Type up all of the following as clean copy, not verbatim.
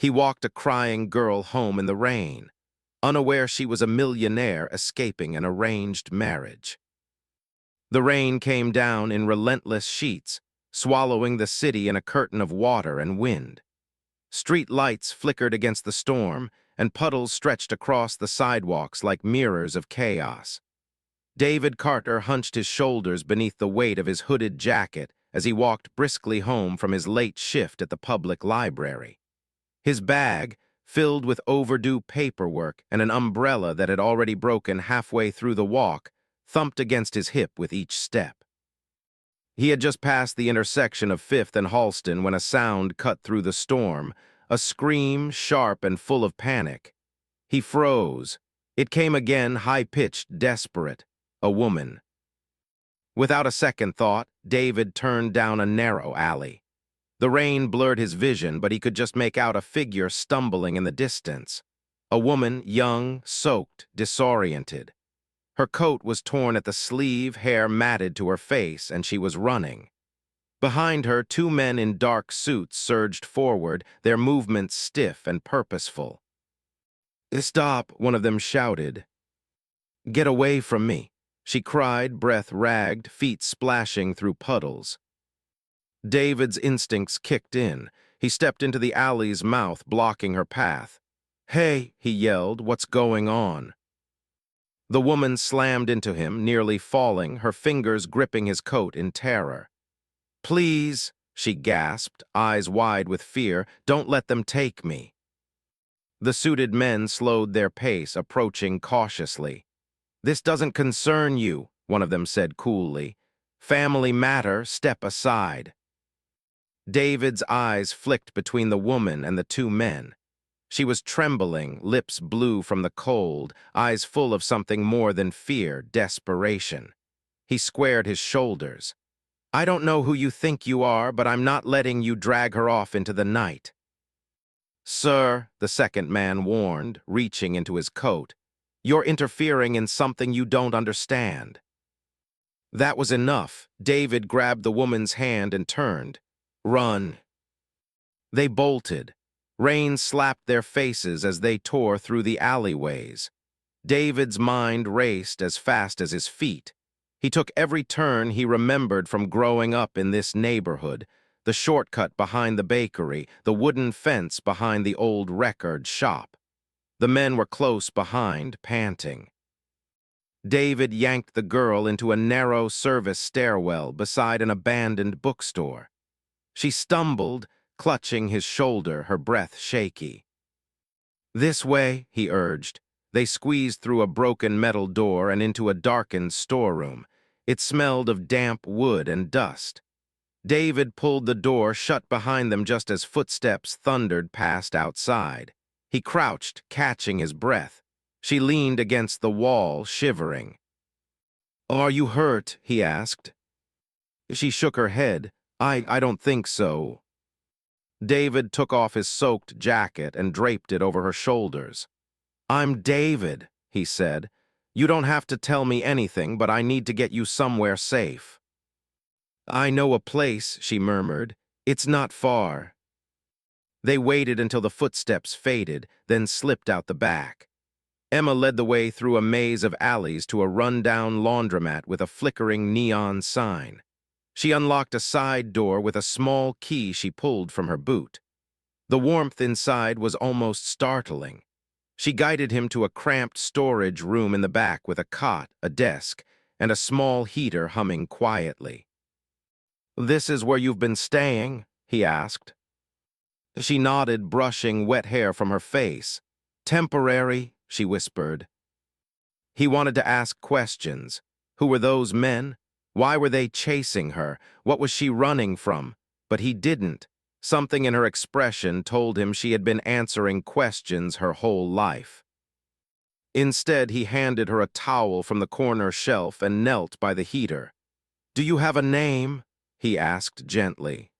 He walked a crying girl home in the rain, unaware she was a millionaire escaping an arranged marriage. The rain came down in relentless sheets, swallowing the city in a curtain of water and wind. Street lights flickered against the storm, and puddles stretched across the sidewalks like mirrors of chaos. David Carter hunched his shoulders beneath the weight of his hooded jacket as he walked briskly home from his late shift at the public library. His bag, filled with overdue paperwork and an umbrella that had already broken halfway through the walk, thumped against his hip with each step. He had just passed the intersection of 5th and Halston when a sound cut through the storm, a scream sharp and full of panic. He froze. It came again, high-pitched, desperate. A woman. Without a second thought, David turned down a narrow alley. The rain blurred his vision, but he could just make out a figure stumbling in the distance. A woman, young, soaked, disoriented. Her coat was torn at the sleeve, hair matted to her face, and she was running. Behind her, 2 men in dark suits surged forward, their movements stiff and purposeful. "Stop," one of them shouted. "Get away from me," she cried, breath ragged, feet splashing through puddles. David's instincts kicked in. He stepped into the alley's mouth, blocking her path. "Hey," he yelled, "what's going on?" The woman slammed into him, nearly falling, her fingers gripping his coat in terror. "Please," she gasped, eyes wide with fear, "don't let them take me." The suited men slowed their pace, approaching cautiously. "This doesn't concern you," one of them said coolly. "Family matter, step aside." David's eyes flicked between the woman and the 2 men. She was trembling, lips blue from the cold, eyes full of something more than fear, desperation. He squared his shoulders. "I don't know who you think you are, but I'm not letting you drag her off into the night." "Sir," the second man warned, reaching into his coat, "you're interfering in something you don't understand." That was enough. David grabbed the woman's hand and turned. "Run." They bolted. Rain slapped their faces as they tore through the alleyways. David's mind raced as fast as his feet. He took every turn he remembered from growing up in this neighborhood, the shortcut behind the bakery, the wooden fence behind the old record shop. The men were close behind, panting. David yanked the girl into a narrow service stairwell beside an abandoned bookstore. She stumbled, clutching his shoulder, her breath shaky. "This way," he urged. They squeezed through a broken metal door and into a darkened storeroom. It smelled of damp wood and dust. David pulled the door shut behind them just as footsteps thundered past outside. He crouched, catching his breath. She leaned against the wall, shivering. "Are you hurt?" he asked. She shook her head. I don't think so." David took off his soaked jacket and draped it over her shoulders. "I'm David," he said. "You don't have to tell me anything, but I need to get you somewhere safe." "I know a place," she murmured. "It's not far." They waited until the footsteps faded, then slipped out the back. Emma led the way through a maze of alleys to a run-down laundromat with a flickering neon sign. She unlocked a side door with a small key she pulled from her boot. The warmth inside was almost startling. She guided him to a cramped storage room in the back with a cot, a desk, and a small heater humming quietly. "This is where you've been staying?" he asked. She nodded, brushing wet hair from her face. "Temporary," she whispered. He wanted to ask questions. Who were those men? Why were they chasing her? What was she running from? But he didn't. Something in her expression told him she had been answering questions her whole life. Instead, he handed her a towel from the corner shelf and knelt by the heater. "Do you have a name?" he asked gently.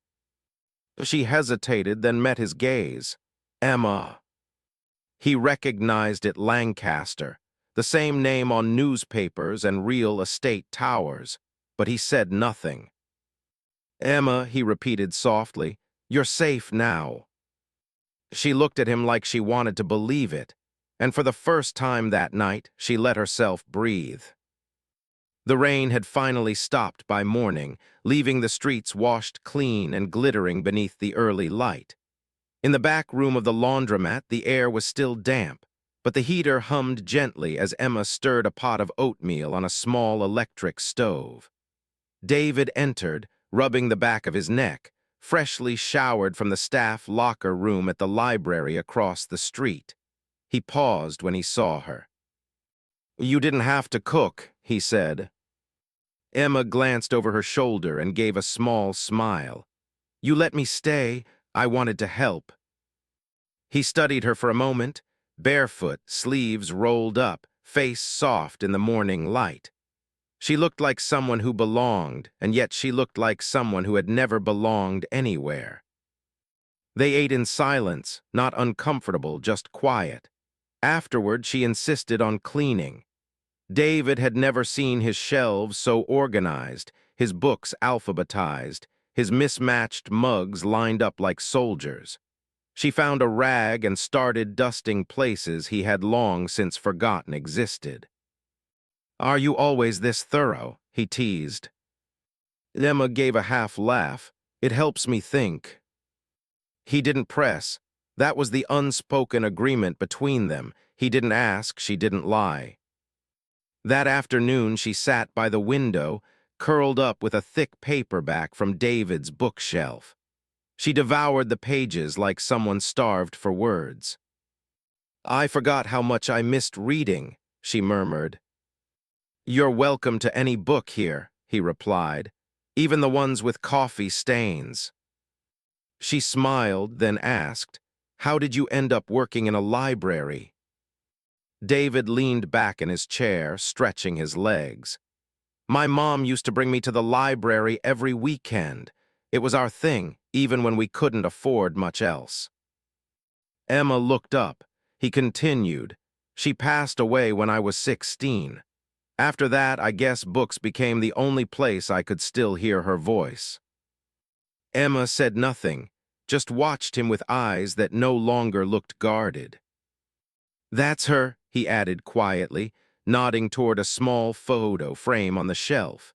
She hesitated, then met his gaze. "Emma." He recognized it, Lancaster, the same name on newspapers and real estate towers, but he said nothing. "Emma," he repeated softly, "you're safe now." She looked at him like she wanted to believe it, and for the first time that night, she let herself breathe. The rain had finally stopped by morning, leaving the streets washed clean and glittering beneath the early light. In the back room of the laundromat, the air was still damp, but the heater hummed gently as Emma stirred a pot of oatmeal on a small electric stove. David entered, rubbing the back of his neck, freshly showered from the staff locker room at the library across the street. He paused when he saw her. "You didn't have to cook," he said. Emma glanced over her shoulder and gave a small smile. "You let me stay. I wanted to help." He studied her for a moment, barefoot, sleeves rolled up, face soft in the morning light. She looked like someone who belonged, and yet she looked like someone who had never belonged anywhere. They ate in silence, not uncomfortable, just quiet. Afterward, she insisted on cleaning. David had never seen his shelves so organized, his books alphabetized, his mismatched mugs lined up like soldiers. She found a rag and started dusting places he had long since forgotten existed. "Are you always this thorough?" he teased. Emma gave a half laugh. "It helps me think." He didn't press. That was the unspoken agreement between them. He didn't ask, she didn't lie. That afternoon she sat by the window, curled up with a thick paperback from David's bookshelf. She devoured the pages like someone starved for words. "I forgot how much I missed reading," she murmured. "You're welcome to any book here," he replied, "even the ones with coffee stains." She smiled, then asked, "How did you end up working in a library?" David leaned back in his chair, stretching his legs. "My mom used to bring me to the library every weekend. It was our thing, even when we couldn't afford much else." Emma looked up. He continued, "She passed away when I was 16. After that, I guess books became the only place I could still hear her voice." Emma said nothing, just watched him with eyes that no longer looked guarded. "That's her," he added quietly, nodding toward a small photo frame on the shelf.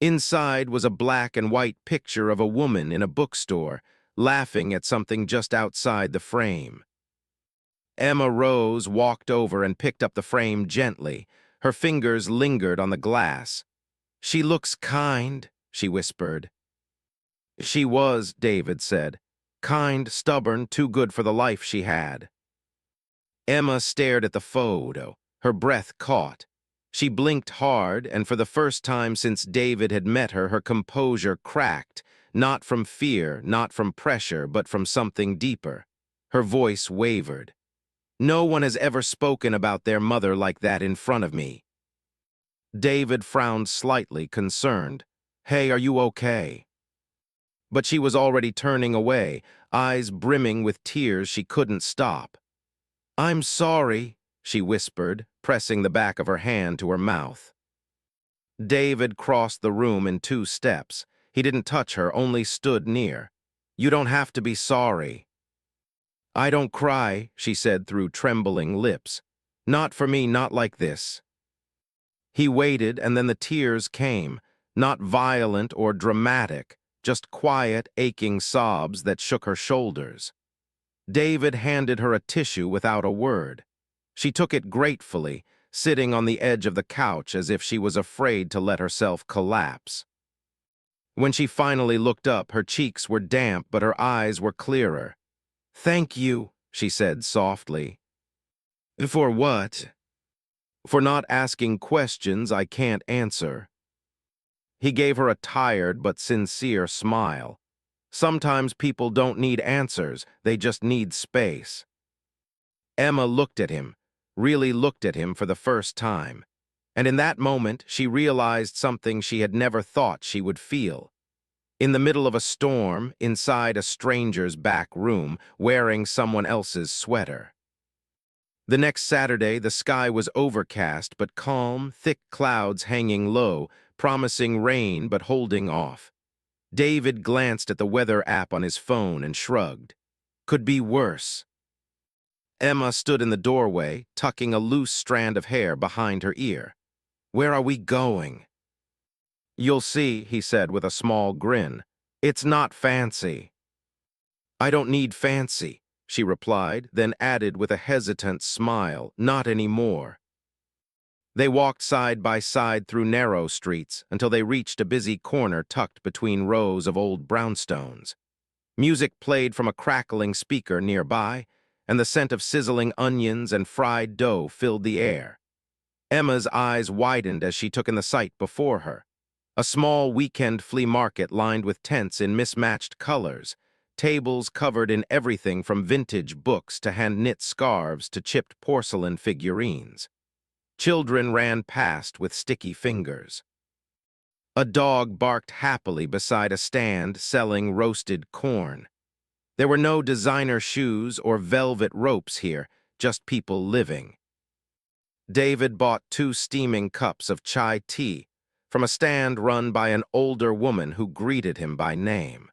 Inside was a black and white picture of a woman in a bookstore, laughing at something just outside the frame. Emma rose, walked over, and picked up the frame gently. Her fingers lingered on the glass. "She looks kind," she whispered. "She was," David said. "Kind, stubborn, too good for the life she had." Emma stared at the photo, her breath caught. She blinked hard, and for the first time since David had met her, her composure cracked, not from fear, not from pressure, but from something deeper. Her voice wavered. "No one has ever spoken about their mother like that in front of me." David frowned slightly, concerned. "Hey, are you okay?" But she was already turning away, eyes brimming with tears she couldn't stop. "I'm sorry," she whispered, pressing the back of her hand to her mouth. David crossed the room in 2 steps. He didn't touch her, only stood near. "You don't have to be sorry." "I don't cry," she said through trembling lips. "Not for me, not like this." He waited, and then the tears came, not violent or dramatic, just quiet, aching sobs that shook her shoulders. David handed her a tissue without a word. She took it gratefully, sitting on the edge of the couch as if she was afraid to let herself collapse. When she finally looked up, her cheeks were damp, but her eyes were clearer. "Thank you," she said softly. "For what?" "For not asking questions I can't answer." He gave her a tired but sincere smile. "Sometimes people don't need answers, they just need space." Emma looked at him, really looked at him for the first time. And in that moment, she realized something she had never thought she would feel. In the middle of a storm, inside a stranger's back room, wearing someone else's sweater. The next Saturday, the sky was overcast but calm, thick clouds hanging low, promising rain but holding off. David glanced at the weather app on his phone and shrugged. Could be worse. Emma stood in the doorway, tucking a loose strand of hair behind her ear. Where are we going? You'll see, he said with a small grin. It's not fancy. I don't need fancy, she replied, then added with a hesitant smile, not anymore. They walked side by side through narrow streets until they reached a busy corner tucked between rows of old brownstones. Music played from a crackling speaker nearby, and the scent of sizzling onions and fried dough filled the air. Emma's eyes widened as she took in the sight before her. A small weekend flea market lined with tents in mismatched colors, tables covered in everything from vintage books to hand-knit scarves to chipped porcelain figurines. Children ran past with sticky fingers. A dog barked happily beside a stand selling roasted corn. There were no designer shoes or velvet ropes here, just people living. David bought 2 steaming cups of chai tea from a stand run by an older woman who greeted him by name.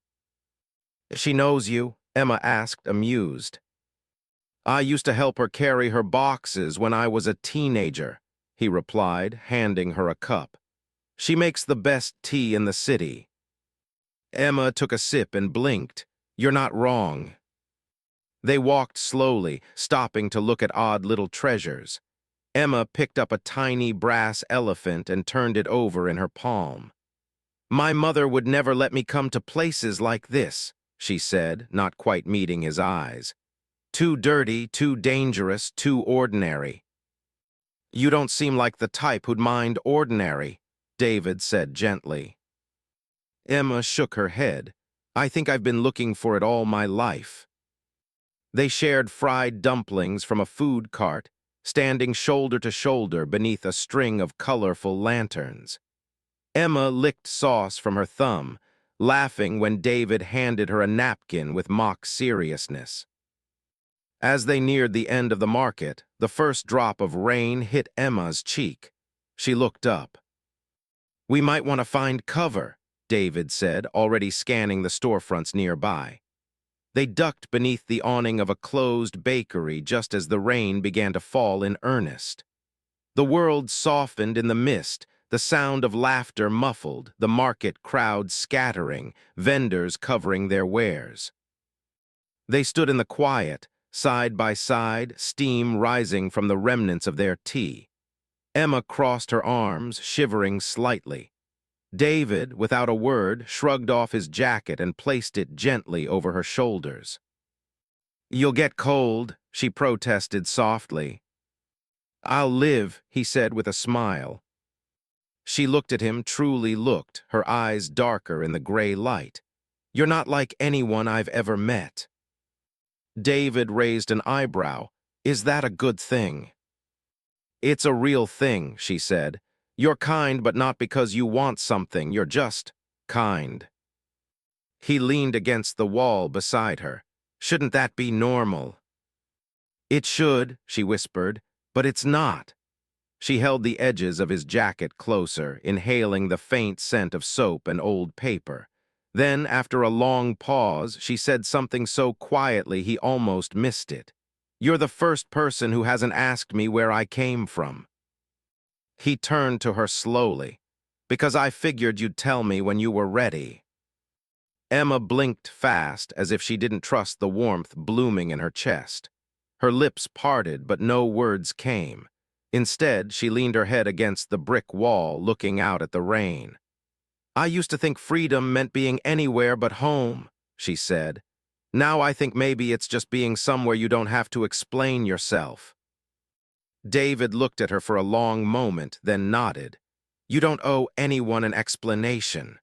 She knows you? Emma asked, amused. I used to help her carry her boxes when I was a teenager, he replied, handing her a cup. She makes the best tea in the city. Emma took a sip and blinked. You're not wrong. They walked slowly, stopping to look at odd little treasures. Emma picked up a tiny brass elephant and turned it over in her palm. My mother would never let me come to places like this, she said, not quite meeting his eyes. Too dirty, too dangerous, too ordinary. You don't seem like the type who'd mind ordinary, David said gently. Emma shook her head. I think I've been looking for it all my life. They shared fried dumplings from a food cart, standing shoulder to shoulder beneath a string of colorful lanterns. Emma licked sauce from her thumb, laughing when David handed her a napkin with mock seriousness. As they neared the end of the market, the first drop of rain hit Emma's cheek. She looked up. We might want to find cover, David said, already scanning the storefronts nearby. They ducked beneath the awning of a closed bakery just as the rain began to fall in earnest. The world softened in the mist, the sound of laughter muffled, the market crowd scattering, vendors covering their wares. They stood in the quiet, side by side, steam rising from the remnants of their tea. Emma crossed her arms, shivering slightly. David, without a word, shrugged off his jacket and placed it gently over her shoulders. You'll get cold, she protested softly. I'll live, he said with a smile. She looked at him, truly looked, her eyes darker in the gray light. You're not like anyone I've ever met. David raised an eyebrow. Is that a good thing? It's a real thing, she said. You're kind, but not because you want something. You're just kind. He leaned against the wall beside her. Shouldn't that be normal? It should, she whispered, but it's not. She held the edges of his jacket closer, inhaling the faint scent of soap and old paper. Then, after a long pause, she said something so quietly he almost missed it. You're the first person who hasn't asked me where I came from. He turned to her slowly. Because I figured you'd tell me when you were ready. Emma blinked fast, as if she didn't trust the warmth blooming in her chest. Her lips parted, but no words came. Instead, she leaned her head against the brick wall, looking out at the rain. I used to think freedom meant being anywhere but home, she said. Now I think maybe it's just being somewhere you don't have to explain yourself. David looked at her for a long moment, then nodded. You don't owe anyone an explanation.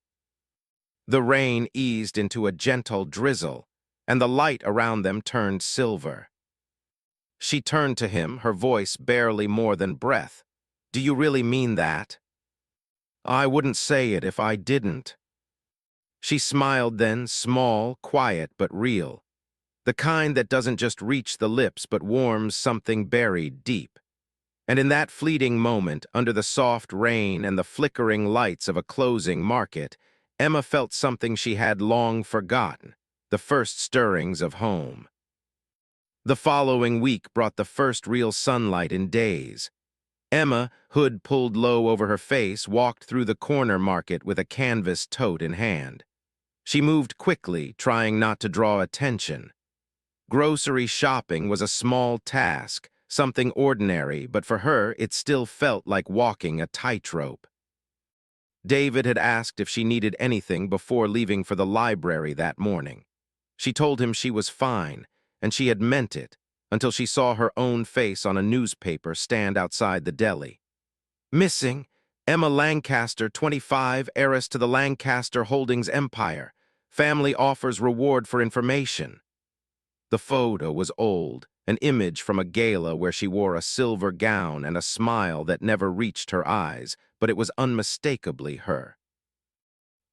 The rain eased into a gentle drizzle, and the light around them turned silver. She turned to him, her voice barely more than breath. Do you really mean that? I wouldn't say it if I didn't. She smiled then, small, quiet, but real. The kind that doesn't just reach the lips but warms something buried deep. And in that fleeting moment, under the soft rain and the flickering lights of a closing market, Emma felt something she had long forgotten, the first stirrings of home. The following week brought the first real sunlight in days. Emma, hood pulled low over her face, walked through the corner market with a canvas tote in hand. She moved quickly, trying not to draw attention. Grocery shopping was a small task, something ordinary, but for her it still felt like walking a tightrope. David had asked if she needed anything before leaving for the library that morning. She told him she was fine, and she had meant it, until she saw her own face on a newspaper stand outside the deli. Missing, Emma Lancaster, 25, heiress to the Lancaster Holdings empire. Family offers reward for information. The photo was old, an image from a gala where she wore a silver gown and a smile that never reached her eyes, but it was unmistakably her.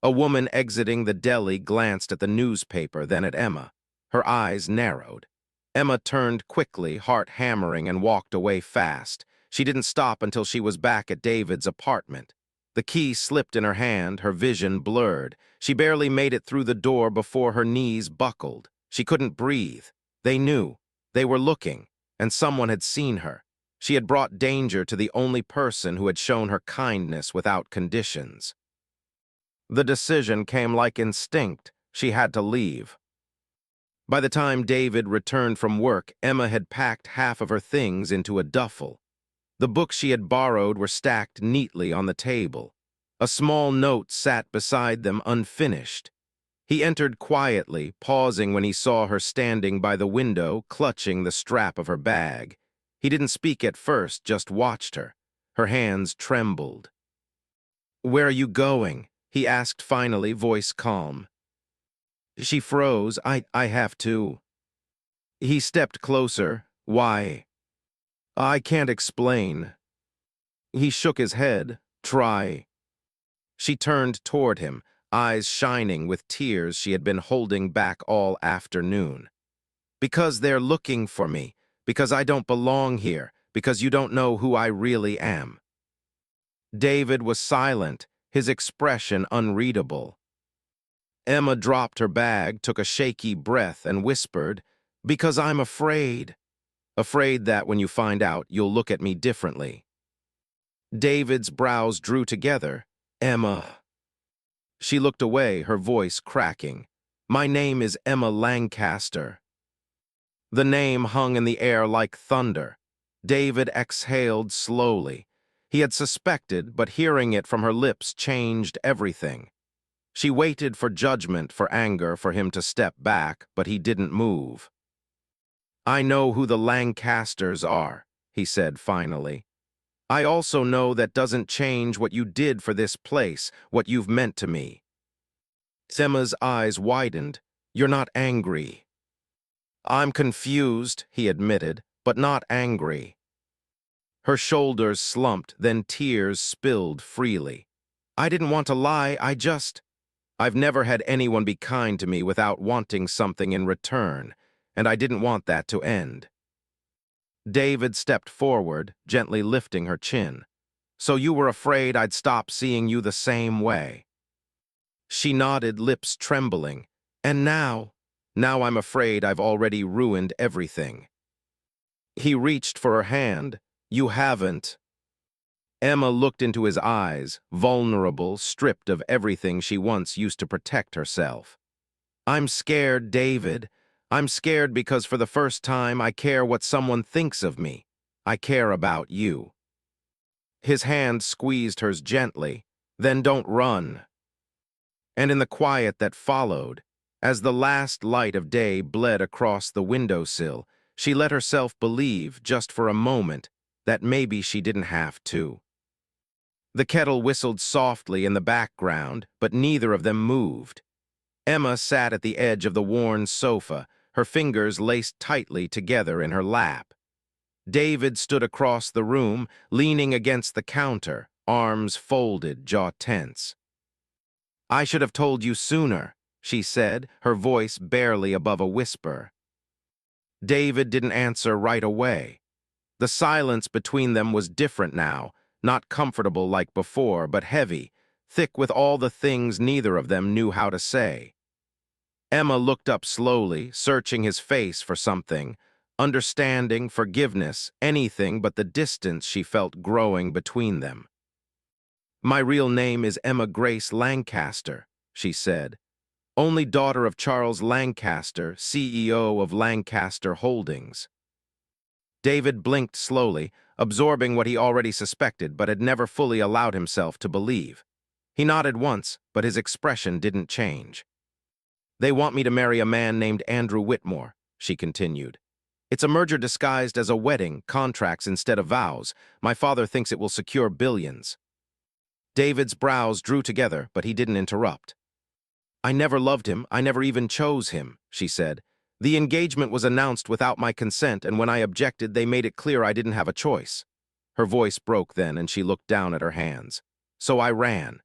A woman exiting the deli glanced at the newspaper, then at Emma. Her eyes narrowed. Emma turned quickly, heart hammering, and walked away fast. She didn't stop until she was back at David's apartment. The key slipped in her hand, her vision blurred. She barely made it through the door before her knees buckled. She couldn't breathe. They knew. They were looking, and someone had seen her. She had brought danger to the only person who had shown her kindness without conditions. The decision came like instinct. She had to leave. By the time David returned from work, Emma had packed half of her things into a duffel. The books she had borrowed were stacked neatly on the table. A small note sat beside them unfinished. He entered quietly, pausing when he saw her standing by the window, clutching the strap of her bag. He didn't speak at first, just watched her. Her hands trembled. "Where are you going?" he asked finally, voice calm. She froze. I have to. He stepped closer. Why? I can't explain. He shook his head. Try. She turned toward him, eyes shining with tears she had been holding back all afternoon. Because they're looking for me. Because I don't belong here. Because you don't know who I really am. David was silent, his expression unreadable. Emma dropped her bag, took a shaky breath, and whispered, "Because I'm afraid. Afraid that when you find out, you'll look at me differently." David's brows drew together. "Emma." She looked away, her voice cracking. "My name is Emma Lancaster." The name hung in the air like thunder. David exhaled slowly. He had suspected, but hearing it from her lips changed everything. She waited for judgment, for anger, for him to step back, but he didn't move. "I know who the Lancasters are," he said finally. "I also know that doesn't change what you did for this place, what you've meant to me." Emma's eyes widened. "You're not angry." "I'm confused," he admitted, "but not angry." Her shoulders slumped, then tears spilled freely. "I didn't want to lie, I've never had anyone be kind to me without wanting something in return, and I didn't want that to end." David stepped forward, gently lifting her chin. "So you were afraid I'd stop seeing you the same way?" She nodded, lips trembling. "And now I'm afraid I've already ruined everything." He reached for her hand. "You haven't." Emma looked into his eyes, vulnerable, stripped of everything she once used to protect herself. "I'm scared, David. I'm scared because for the first time I care what someone thinks of me. I care about you." His hand squeezed hers gently. "Then don't run." And in the quiet that followed, as the last light of day bled across the windowsill, she let herself believe, just for a moment, that maybe she didn't have to. The kettle whistled softly in the background, but neither of them moved. Emma sat at the edge of the worn sofa, her fingers laced tightly together in her lap. David stood across the room, leaning against the counter, arms folded, jaw tense. "I should have told you sooner," she said, her voice barely above a whisper. David didn't answer right away. The silence between them was different now, not comfortable like before, but heavy, thick with all the things neither of them knew how to say. Emma looked up slowly, searching his face for something. Understanding, forgiveness, anything but the distance she felt growing between them. "My real name is Emma Grace Lancaster," she said. "Only daughter of Charles Lancaster, CEO of Lancaster Holdings." David blinked slowly, absorbing what he already suspected but had never fully allowed himself to believe. He nodded once, but his expression didn't change. "They want me to marry a man named Andrew Whitmore," she continued. "It's a merger disguised as a wedding, contracts instead of vows. My father thinks it will secure billions." David's brows drew together, but he didn't interrupt. "I never loved him, I never even chose him," she said. "The engagement was announced without my consent, and when I objected, they made it clear I didn't have a choice." Her voice broke then, and she looked down at her hands. "So I ran."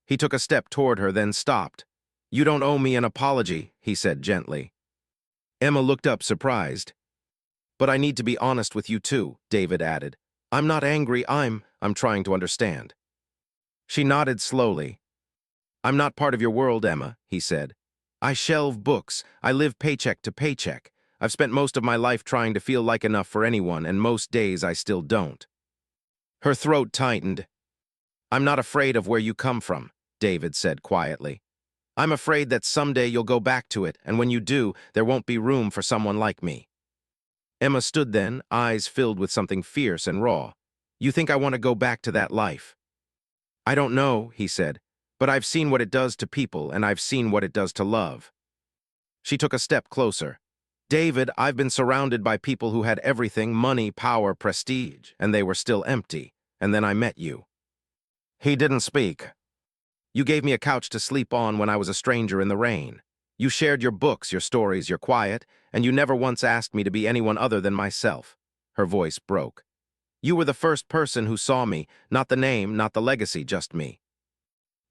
He took a step toward her, then stopped. "You don't owe me an apology," he said gently. Emma looked up, surprised. "But I need to be honest with you too," David added. "I'm not angry, I'm trying to understand." She nodded slowly. "I'm not part of your world, Emma," he said. "I shelve books. I live paycheck to paycheck. I've spent most of my life trying to feel like enough for anyone, and most days I still don't." Her throat tightened. "I'm not afraid of where you come from," David said quietly. "I'm afraid that someday you'll go back to it, and when you do, there won't be room for someone like me." Emma stood then, eyes filled with something fierce and raw. "You think I want to go back to that life?" "I don't know," he said, "but I've seen what it does to people, and I've seen what it does to love." She took a step closer. "David, I've been surrounded by people who had everything, money, power, prestige, and they were still empty, and then I met you." He didn't speak. "You gave me a couch to sleep on when I was a stranger in the rain. You shared your books, your stories, your quiet, and you never once asked me to be anyone other than myself." Her voice broke. "You were the first person who saw me, not the name, not the legacy, just me."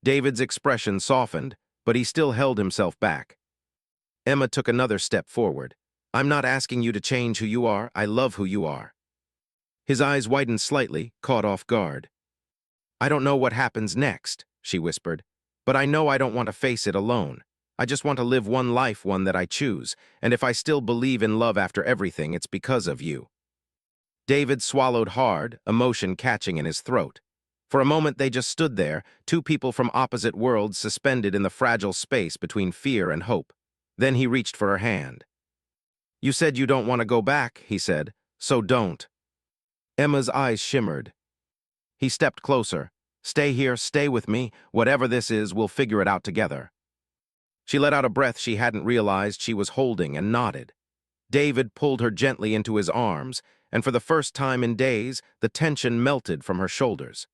David's expression softened, but he still held himself back. Emma took another step forward. "I'm not asking you to change who you are. I love who you are." His eyes widened slightly, caught off guard. "I don't know what happens next," she whispered, "but I know I don't want to face it alone. I just want to live one life, one that I choose, and if I still believe in love after everything, it's because of you." David swallowed hard, emotion catching in his throat. For a moment they just stood there, two people from opposite worlds suspended in the fragile space between fear and hope. Then he reached for her hand. "You said you don't want to go back," he said, "so don't." Emma's eyes shimmered. He stepped closer. "Stay here, stay with me. Whatever this is, we'll figure it out together." She let out a breath she hadn't realized she was holding and nodded. David pulled her gently into his arms, and for the first time in days, the tension melted from her shoulders.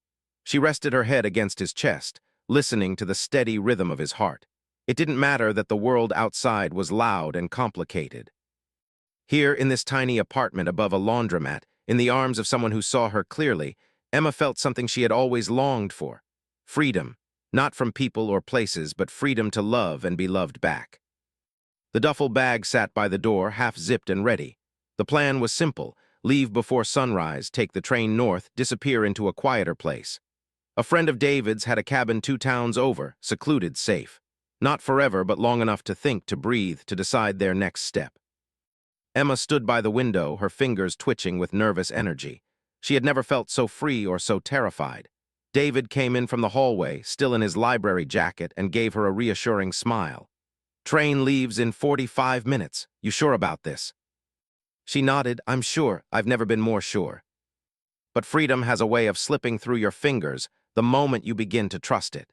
She rested her head against his chest, listening to the steady rhythm of his heart. It didn't matter that the world outside was loud and complicated. Here, in this tiny apartment above a laundromat, in the arms of someone who saw her clearly, Emma felt something she had always longed for. Freedom, not from people or places, but freedom to love and be loved back. The duffel bag sat by the door, half-zipped and ready. The plan was simple: leave before sunrise, take the train north, disappear into a quieter place. A friend of David's had a cabin 2 towns over, secluded, safe. Not forever, but long enough to think, to breathe, to decide their next step. Emma stood by the window, her fingers twitching with nervous energy. She had never felt so free or so terrified. David came in from the hallway, still in his library jacket, and gave her a reassuring smile. "Train leaves in 45 minutes. You sure about this?" She nodded. "I'm sure. I've never been more sure." But freedom has a way of slipping through your fingers the moment you begin to trust it.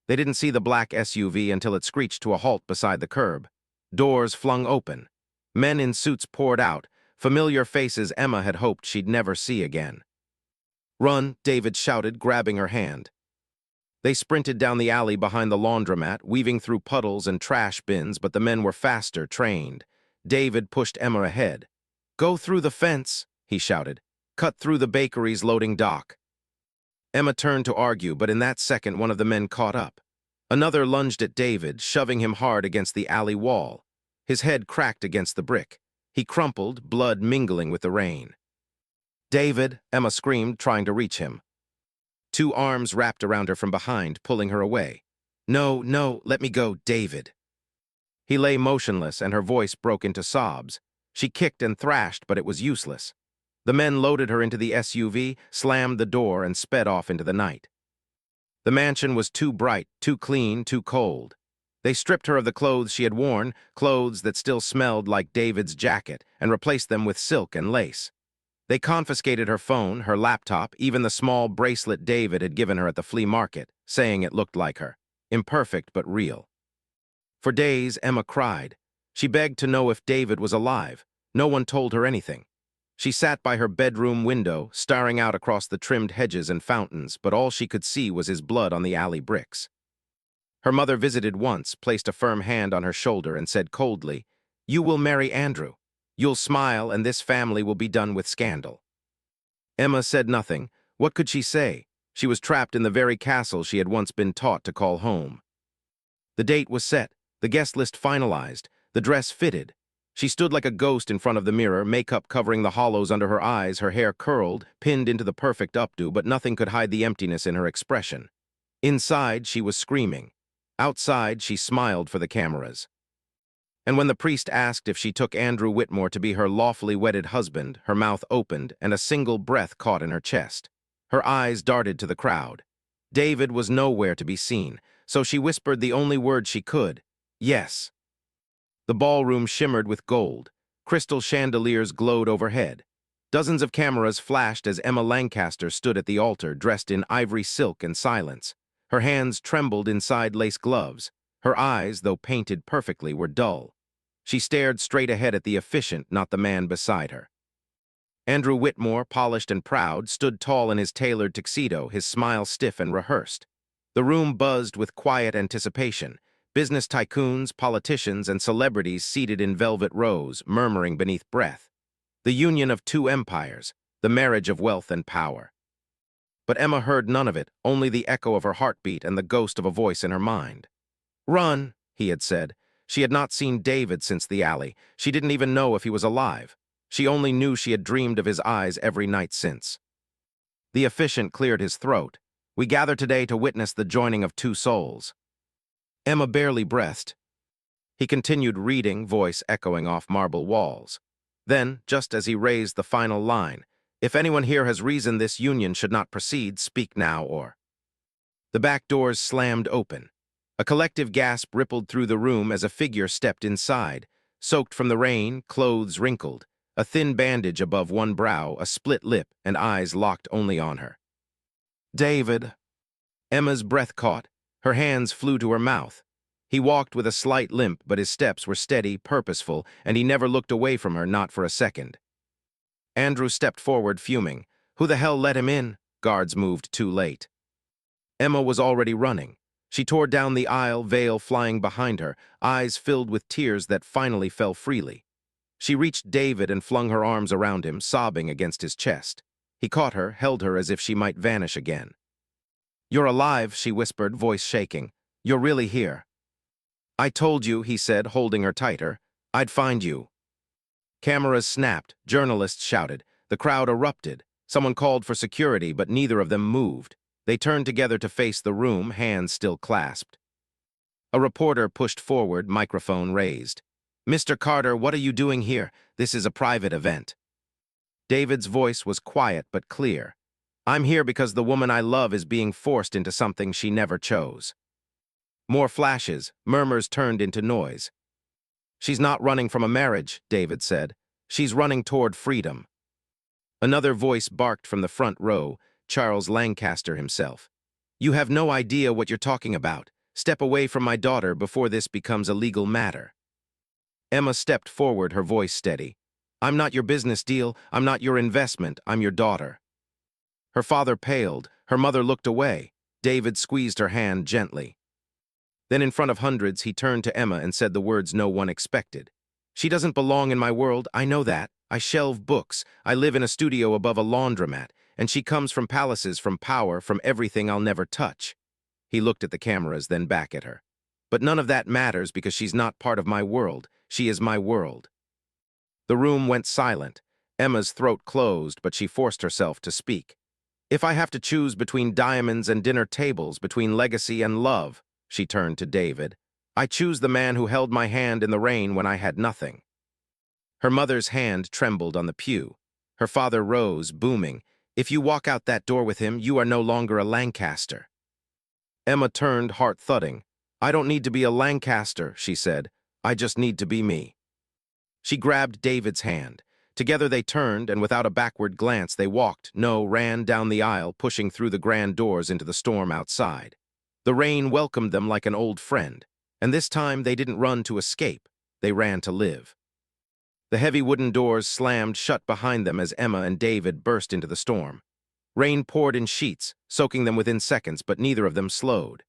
They didn't see the black SUV until it screeched to a halt beside the curb. Doors flung open. Men in suits poured out, familiar faces Emma had hoped she'd never see again. "Run," David shouted, grabbing her hand. They sprinted down the alley behind the laundromat, weaving through puddles and trash bins, but the men were faster, trained. David pushed Emma ahead. "Go through the fence," he shouted. "Cut through the bakery's loading dock." Emma turned to argue, but in that second one of the men caught up. Another lunged at David, shoving him hard against the alley wall. His head cracked against the brick. He crumpled, blood mingling with the rain. "David," Emma screamed, trying to reach him. Two arms wrapped around her from behind, pulling her away. "No, no, let me go, David." He lay motionless, and her voice broke into sobs. She kicked and thrashed, but it was useless. The men loaded her into the SUV, slammed the door, and sped off into the night. The mansion was too bright, too clean, too cold. They stripped her of the clothes she had worn, clothes that still smelled like David's jacket, and replaced them with silk and lace. They confiscated her phone, her laptop, even the small bracelet David had given her at the flea market, saying it looked like her. Imperfect but real. For days, Emma cried. She begged to know if David was alive. No one told her anything. She sat by her bedroom window, staring out across the trimmed hedges and fountains, but all she could see was his blood on the alley bricks. Her mother visited once, placed a firm hand on her shoulder, and said coldly, "You will marry Andrew. You'll smile, and this family will be done with scandal." Emma said nothing. What could she say? She was trapped in the very castle she had once been taught to call home. The date was set, the guest list finalized, the dress fitted. She stood like a ghost in front of the mirror, makeup covering the hollows under her eyes, her hair curled, pinned into the perfect updo, but nothing could hide the emptiness in her expression. Inside, she was screaming. Outside, she smiled for the cameras. And when the priest asked if she took Andrew Whitmore to be her lawfully wedded husband, her mouth opened and a single breath caught in her chest. Her eyes darted to the crowd. David was nowhere to be seen, so she whispered the only word she could, "Yes." The ballroom shimmered with gold. Crystal chandeliers glowed overhead. Dozens of cameras flashed as Emma Lancaster stood at the altar, dressed in ivory silk and silence. Her hands trembled inside lace gloves. Her eyes, though painted perfectly, were dull. She stared straight ahead at the officiant, not the man beside her. Andrew Whitmore, polished and proud, stood tall in his tailored tuxedo, his smile stiff and rehearsed. The room buzzed with quiet anticipation. Business tycoons, politicians, and celebrities seated in velvet rows, murmuring beneath breath. The union of two empires, the marriage of wealth and power. But Emma heard none of it, only the echo of her heartbeat and the ghost of a voice in her mind. "Run," he had said. She had not seen David since the alley. She didn't even know if he was alive. She only knew she had dreamed of his eyes every night since. The officiant cleared his throat. "We gather today to witness the joining of two souls." Emma barely breathed. He continued reading, voice echoing off marble walls. Then, just as he raised the final line, "If anyone here has reason this union should not proceed, speak now or—" The back doors slammed open. A collective gasp rippled through the room as a figure stepped inside, soaked from the rain, clothes wrinkled, a thin bandage above one brow, a split lip, and eyes locked only on her. "David." Emma's breath caught. Her hands flew to her mouth. He walked with a slight limp, but his steps were steady, purposeful, and he never looked away from her, not for a second. Andrew stepped forward, fuming. Who the hell let him in? Guards moved too late. Emma was already running. She tore down the aisle, veil flying behind her, eyes filled with tears that finally fell freely. She reached David and flung her arms around him, sobbing against his chest. He caught her, held her as if she might vanish again. "You're alive," she whispered, voice shaking. "You're really here." "I told you," he said, holding her tighter, "I'd find you." Cameras snapped, journalists shouted, the crowd erupted. Someone called for security, but neither of them moved. They turned together to face the room, hands still clasped. A reporter pushed forward, microphone raised. "Mr. Carter, what are you doing here? This is a private event." David's voice was quiet but clear. "I'm here because the woman I love is being forced into something she never chose." More flashes, murmurs turned into noise. "She's not running from a marriage," David said. "She's running toward freedom." Another voice barked from the front row, Charles Lancaster himself. "You have no idea what you're talking about. Step away from my daughter before this becomes a legal matter." Emma stepped forward, her voice steady. "I'm not your business deal. I'm not your investment. I'm your daughter." Her father paled. Her mother looked away. David squeezed her hand gently. Then in front of hundreds, he turned to Emma and said the words no one expected. "She doesn't belong in my world. I know that. I shelve books. I live in a studio above a laundromat. And she comes from palaces, from power, from everything I'll never touch." He looked at the cameras, then back at her. "But none of that matters because she's not part of my world. She is my world." The room went silent. Emma's throat closed, but she forced herself to speak. "If I have to choose between diamonds and dinner tables, between legacy and love," she turned to David, "I choose the man who held my hand in the rain when I had nothing." Her mother's hand trembled on the pew. Her father rose, booming, "If you walk out that door with him, you are no longer a Lancaster." Emma turned, heart thudding. "I don't need to be a Lancaster," she said. "I just need to be me." She grabbed David's hand. Together they turned, and without a backward glance they ran down the aisle, pushing through the grand doors into the storm outside. The rain welcomed them like an old friend, and this time they didn't run to escape, they ran to live. The heavy wooden doors slammed shut behind them as Emma and David burst into the storm. Rain poured in sheets, soaking them within seconds, but neither of them slowed.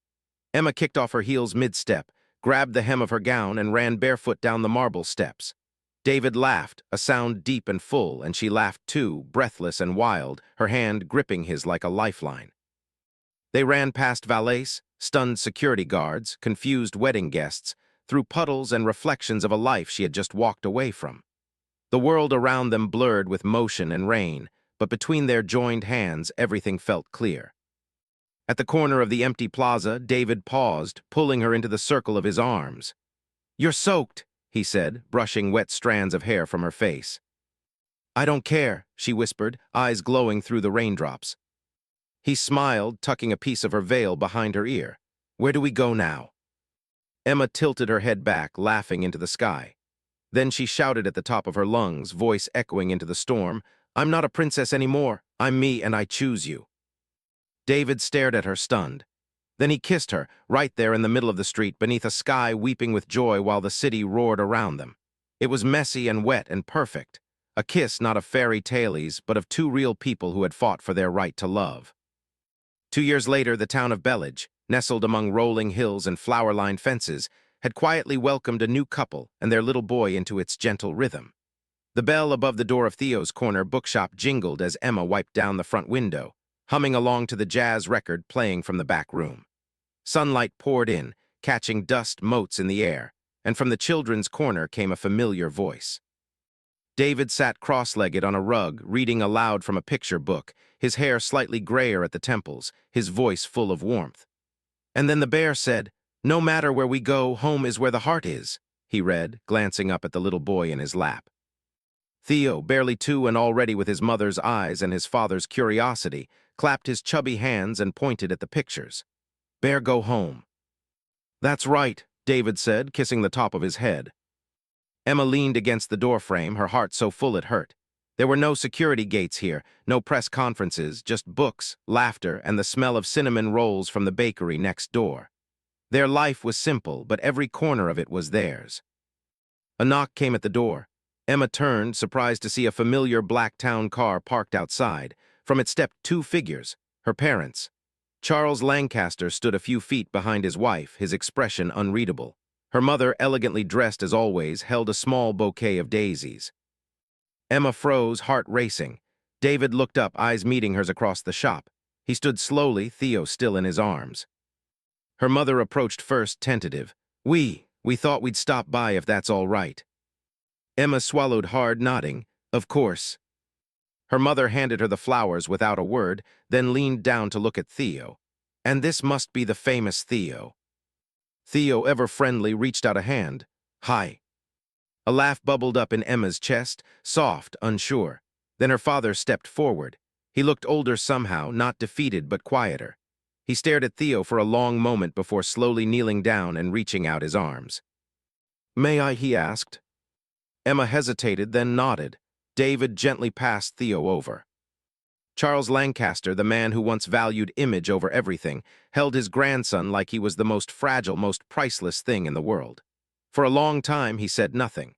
Emma kicked off her heels mid-step, grabbed the hem of her gown, and ran barefoot down the marble steps. David laughed, a sound deep and full, and she laughed too, breathless and wild, her hand gripping his like a lifeline. They ran past valets, stunned security guards, confused wedding guests, through puddles and reflections of a life she had just walked away from. The world around them blurred with motion and rain, but between their joined hands everything felt clear. At the corner of the empty plaza, David paused, pulling her into the circle of his arms. "You're soaked," he said, brushing wet strands of hair from her face. "I don't care," she whispered, eyes glowing through the raindrops. He smiled, tucking a piece of her veil behind her ear. "Where do we go now?" Emma tilted her head back, laughing into the sky. Then she shouted at the top of her lungs, voice echoing into the storm, "I'm not a princess anymore. I'm me, and I choose you." David stared at her, stunned. Then he kissed her, right there in the middle of the street, beneath a sky weeping with joy while the city roared around them. It was messy and wet and perfect. A kiss not of fairy tales, but of two real people who had fought for their right to love. 2 years later, the town of Bellage, nestled among rolling hills and flower-lined fences, had quietly welcomed a new couple and their little boy into its gentle rhythm. The bell above the door of Theo's corner bookshop jingled as Emma wiped down the front window, humming along to the jazz record playing from the back room. Sunlight poured in, catching dust motes in the air, and from the children's corner came a familiar voice. David sat cross-legged on a rug, reading aloud from a picture book, his hair slightly grayer at the temples, his voice full of warmth. And then the bear said, "No matter where we go, home is where the heart is," he read, glancing up at the little boy in his lap. Theo, barely 2 and already with his mother's eyes and his father's curiosity, clapped his chubby hands and pointed at the pictures. "Bear, go home." "That's right," David said, kissing the top of his head. Emma leaned against the doorframe, her heart so full it hurt. There were no security gates here, no press conferences, just books, laughter, and the smell of cinnamon rolls from the bakery next door. Their life was simple, but every corner of it was theirs. A knock came at the door. Emma turned, surprised to see a familiar black town car parked outside. From it stepped 2 figures, her parents. Charles Lancaster stood a few feet behind his wife, his expression unreadable. Her mother, elegantly dressed as always, held a small bouquet of daisies. Emma froze, heart racing. David looked up, eyes meeting hers across the shop. He stood slowly, Theo still in his arms. Her mother approached first, tentative. We thought we'd stop by if that's all right." Emma swallowed hard, nodding. "Of course." Her mother handed her the flowers without a word, then leaned down to look at Theo. "And this must be the famous Theo." Theo, ever friendly, reached out a hand. "Hi." A laugh bubbled up in Emma's chest, soft, unsure. Then her father stepped forward. He looked older somehow, not defeated but quieter. He stared at Theo for a long moment before slowly kneeling down and reaching out his arms. "May I?" he asked. Emma hesitated, then nodded. David gently passed Theo over. Charles Lancaster, the man who once valued image over everything, held his grandson like he was the most fragile, most priceless thing in the world. For a long time he said nothing.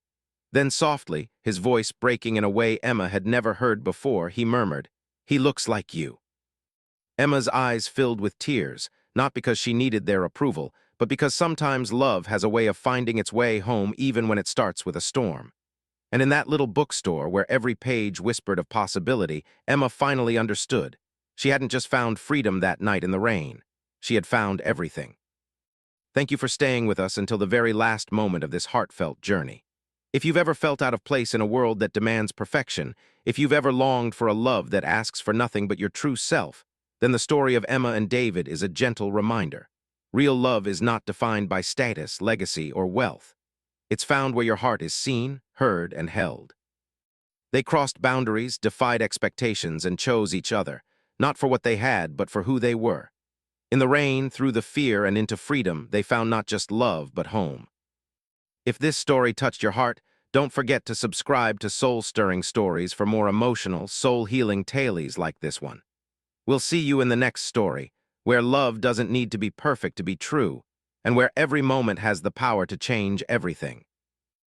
Then softly, his voice breaking in a way Emma had never heard before, he murmured, "He looks like you." Emma's eyes filled with tears, not because she needed their approval, but because sometimes love has a way of finding its way home even when it starts with a storm. And in that little bookstore where every page whispered of possibility, Emma finally understood. She hadn't just found freedom that night in the rain. She had found everything. Thank you for staying with us until the very last moment of this heartfelt journey. If you've ever felt out of place in a world that demands perfection, if you've ever longed for a love that asks for nothing but your true self, then the story of Emma and David is a gentle reminder. Real love is not defined by status, legacy, or wealth. It's found where your heart is seen, heard, and held. They crossed boundaries, defied expectations, and chose each other, not for what they had, but for who they were. In the rain, through the fear, and into freedom, they found not just love, but home. If this story touched your heart, don't forget to subscribe to Soul-Stirring Stories for more emotional, soul-healing tales like this one. We'll see you in the next story, where love doesn't need to be perfect to be true, and where every moment has the power to change everything.